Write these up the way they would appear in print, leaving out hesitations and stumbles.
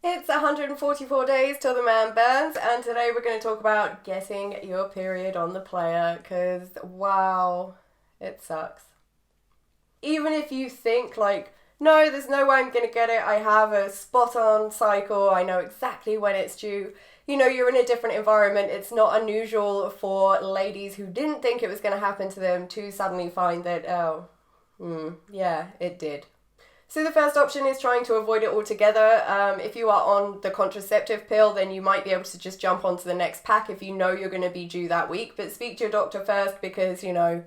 It's 144 days till the man burns, and today we're going to talk about getting your period on the player, because wow, it sucks. Even if you think, like, no, there's no way I'm going to get it, I have a spot on cycle, I know exactly when it's due. You know, you're in a different environment. It's not unusual for ladies who didn't think it was going to happen to them to suddenly find that, yeah, it did. So the first option is trying to avoid it altogether. If you are on the contraceptive pill, then you might be able to just jump onto the next pack if you know you're going to be due that week. But speak to your doctor first because, you know,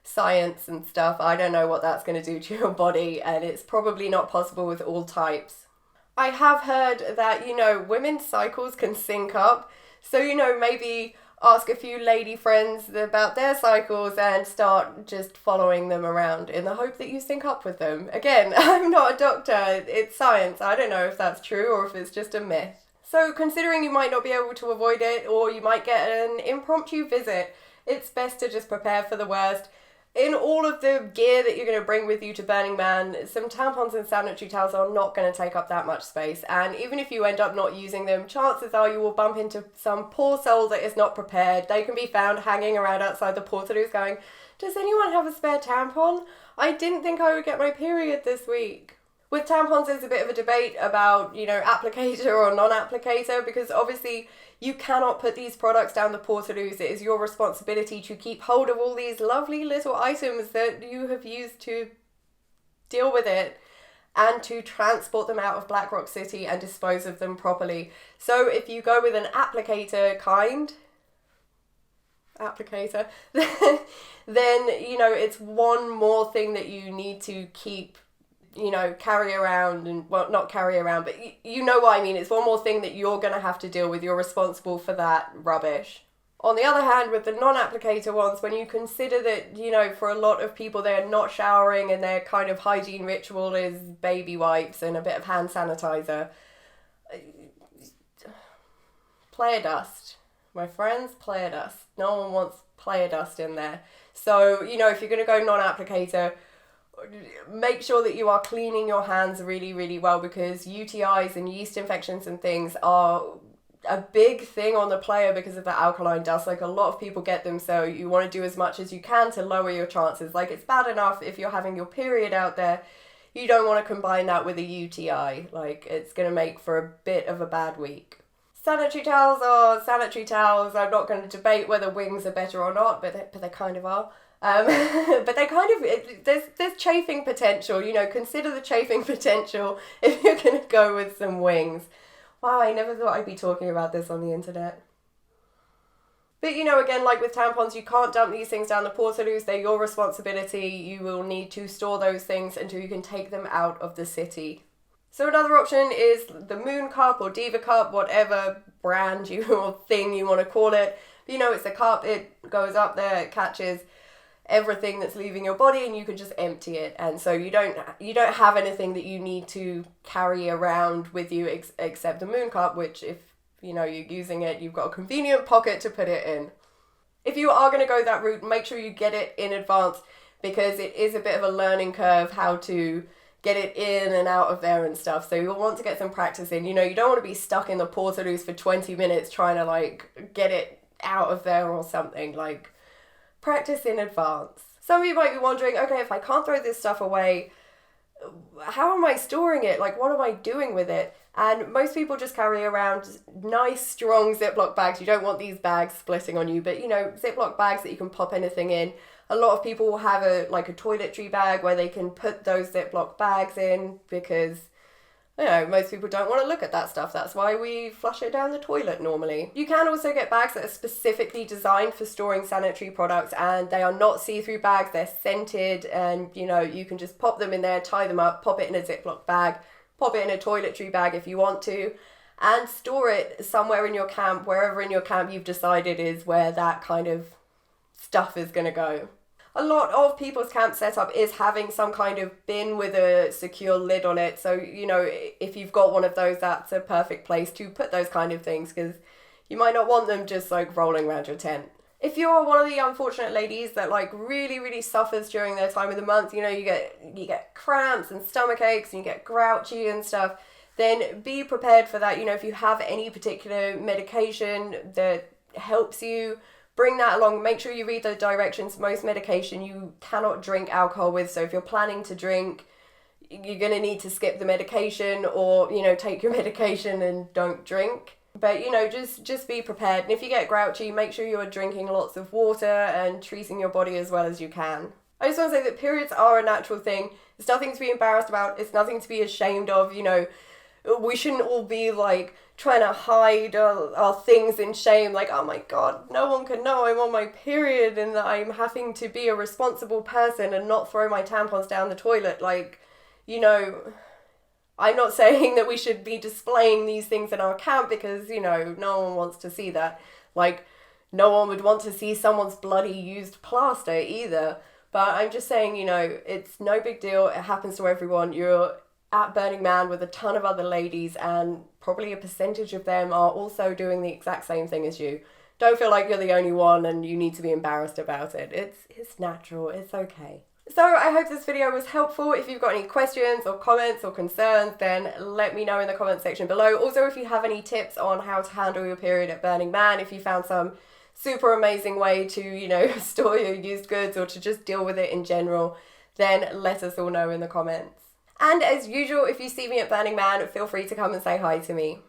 science and stuff, I don't know what that's going to do to your body, and it's probably not possible with all types. I have heard that, you know, women's cycles can sync up. So, you know, maybe ask a few lady friends about their cycles and start just following them around in the hope that you sync up with them. Again, I'm not a doctor, it's science. I don't know if that's true or if it's just a myth. So considering you might not be able to avoid it or you might get an impromptu visit, it's best to just prepare for the worst. In all of the gear that you're going to bring with you to Burning Man, some tampons and sanitary towels are not going to take up that much space. And even if you end up not using them, chances are you will bump into some poor soul that is not prepared. They can be found hanging around outside the portaloos going, does anyone have a spare tampon? I didn't think I would get my period this week. With tampons, there's a bit of a debate about, you know, applicator or non-applicator, because obviously you cannot put these products down the portaloos. It is your responsibility to keep hold of all these lovely little items that you have used to deal with it and to transport them out of Black Rock City and dispose of them properly. So if you go with an applicator, then, you know, it's one more thing that you need to keep, you know, carry around, and well, not carry around, but you know what I mean. It's one more thing that you're going to have to deal with. You're responsible for that rubbish. On the other hand, with the non-applicator ones, when you consider that, you know, for a lot of people they're not showering and their kind of hygiene ritual is baby wipes and a bit of hand sanitizer, player dust. My friends, player dust. No one wants player dust in there. So, you know, if you're going to go non-applicator, make sure that you are cleaning your hands really, really well, because UTIs and yeast infections and things are a big thing on the player because of the alkaline dust. Like, a lot of people get them, so you want to do as much as you can to lower your chances. Like, it's bad enough if you're having your period out there. You don't want to combine that with a UTI. Like, it's going to make for a bit of a bad week. Sanitary towels are sanitary towels. I'm not going to debate whether wings are better or not, but they kind of are. But they kind of, there's chafing potential, you know, consider the chafing potential if you're going to go with some wings. Wow, I never thought I'd be talking about this on the internet. But, you know, again, like with tampons, you can't dump these things down the portaloos. They're your responsibility. You will need to store those things until you can take them out of the city. So another option is the Moon Cup or Diva Cup, whatever brand you or thing you want to call it. But, you know, it's a cup, it goes up there, it catches everything that's leaving your body, and you can just empty it. And so you don't have anything that you need to carry around with you except the Moon Cup, which, if you know you're using it, you've got a convenient pocket to put it in. If you are going to go that route, make sure you get it in advance, because it is a bit of a learning curve how to get it in and out of there and stuff. So you'll want to get some practice in. You know, you don't want to be stuck in the portaloos for 20 minutes trying to, like, get it out of there or something. Like, practice in advance. Some of you might be wondering, okay, if I can't throw this stuff away, how am I storing it? Like, what am I doing with it? And most people just carry around nice, strong Ziploc bags. You don't want these bags splitting on you, but, you know, Ziploc bags that you can pop anything in. A lot of people will have a toiletry bag where they can put those Ziploc bags in, because, you know, most people don't want to look at that stuff. That's why we flush it down the toilet normally. You can also get bags that are specifically designed for storing sanitary products, and they are not see-through bags. They're scented, and, you know, you can just pop them in there, tie them up, pop it in a Ziploc bag, pop it in a toiletry bag if you want to, and store it somewhere in your camp, wherever in your camp you've decided is where that kind of stuff is going to go. A lot of people's camp setup is having some kind of bin with a secure lid on it. So, you know, if you've got one of those, that's a perfect place to put those kind of things, because you might not want them just, like, rolling around your tent. If you're one of the unfortunate ladies that, like, really, really suffers during their time of the month, you know, you get cramps and stomach aches and you get grouchy and stuff, then be prepared for that. You know, if you have any particular medication that helps you, bring that along. Make sure you read the directions. Most medication you cannot drink alcohol with, so if you're planning to drink, you're going to need to skip the medication, or, you know, take your medication and don't drink. But, you know, just be prepared. And if you get grouchy, make sure you're drinking lots of water and treating your body as well as you can. I just want to say that periods are a natural thing. It's nothing to be embarrassed about. It's nothing to be ashamed of. You know, we shouldn't all be like trying to hide our things in shame. Like, oh my God, no one can know I'm on my period and that I'm having to be a responsible person and not throw my tampons down the toilet. Like, you know, I'm not saying that we should be displaying these things in our camp, because, you know, no one wants to see that. Like, no one would want to see someone's bloody used plaster either. But I'm just saying, you know, it's no big deal. It happens to everyone. You're at Burning Man with a ton of other ladies, and probably a percentage of them are also doing the exact same thing as you. Don't feel like you're the only one and you need to be embarrassed about it. It's natural. It's okay. So I hope this video was helpful. If you've got any questions or comments or concerns, then let me know in the comment section below. Also, if you have any tips on how to handle your period at Burning Man, if you found some super amazing way to, you know, store your used goods or to just deal with it in general, then let us all know in the comments. And as usual, if you see me at Burning Man, feel free to come and say hi to me.